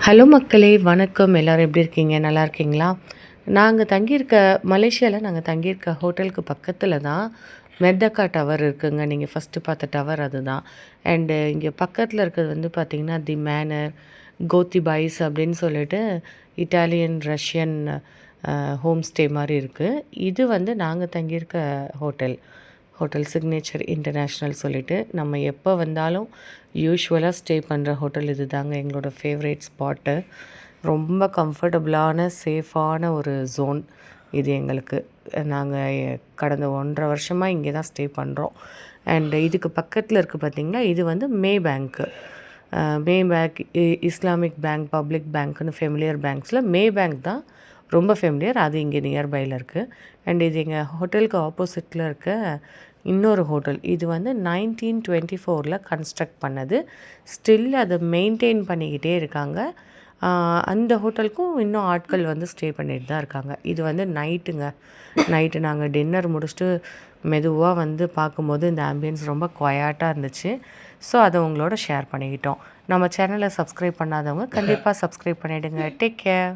Hello மக்களே, வணக்கம். எல்லோரும் எப்படி இருக்கீங்க? நல்லா இருக்கீங்களா? மலேசியாவில் நாங்கள் தங்கியிருக்க ஹோட்டலுக்கு பக்கத்தில் தான் மெர்டக்கா டவர் இருக்குங்க. நீங்கள் ஃபஸ்ட்டு பார்த்த டவர் அதுதான். அண்டு இங்கே பக்கத்தில் இருக்கிறது வந்து பார்த்திங்கன்னா தி மேனர், கோத்தி பாய்ஸ் அப்படின்னு சொல்லிட்டு இட்டாலியன், ரஷ்யன் ஹோம் ஸ்டே மாதிரி இருக்குது. இது வந்து நாங்கள் தங்கியிருக்க ஹோட்டல். ஹோட்டல் சிக்னேச்சர் இன்டர்நேஷ்னல் சொல்லிட்டு நம்ம எப்போ வந்தாலும் யூஷுவலாக ஸ்டே பண்ணுற ஹோட்டல் இது தாங்க எங்களோட ஃபேவரேட் ஸ்பாட்டு. ரொம்ப கம்ஃபர்டபுளான சேஃபான ஒரு ஜோன் இது எங்களுக்கு. நாங்கள் கடந்த 1.5 வருஷமாக இங்கே தான் ஸ்டே பண்ணுறோம். அண்டு இதுக்கு பக்கத்தில் இருக்குது பார்த்திங்களா, இது வந்து Maybank. Maybank, Islamic bank, public பேங்க்குன்னு ஃபெமிலியர் பேங்க்ஸில் மே பேங்க் தான் ரொம்ப ஃபெமிலியர். அது இங்கே நியர்பையில் இருக்குது. அண்ட் இது எங்கள் ஹோட்டலுக்கு ஆப்போசிட்டில் இருக்க இன்னொரு ஹோட்டல். இது வந்து 1924 கன்ஸ்ட்ரக்ட் பண்ணது. ஸ்டில் அதை மெயின்டைன் பண்ணிக்கிட்டே இருக்காங்க. அந்த ஹோட்டலுக்கும் இன்னும் ஆட்கள் வந்து ஸ்டே பண்ணிட்டு தான் இருக்காங்க. இது வந்து நைட்டு நாங்கள் டின்னர் முடிச்சுட்டு மெதுவாக வந்து பார்க்கும்போது இந்த ஆம்பியன்ஸ் ரொம்ப குவைட்டாக இருந்துச்சு. ஸோ அதை உங்களோட ஷேர் பண்ணிக்கிட்டோம். நம்ம சேனலை சப்ஸ்கிரைப் பண்ணாதவங்க கண்டிப்பாக சப்ஸ்கிரைப் பண்ணிவிடுங்க. Take care.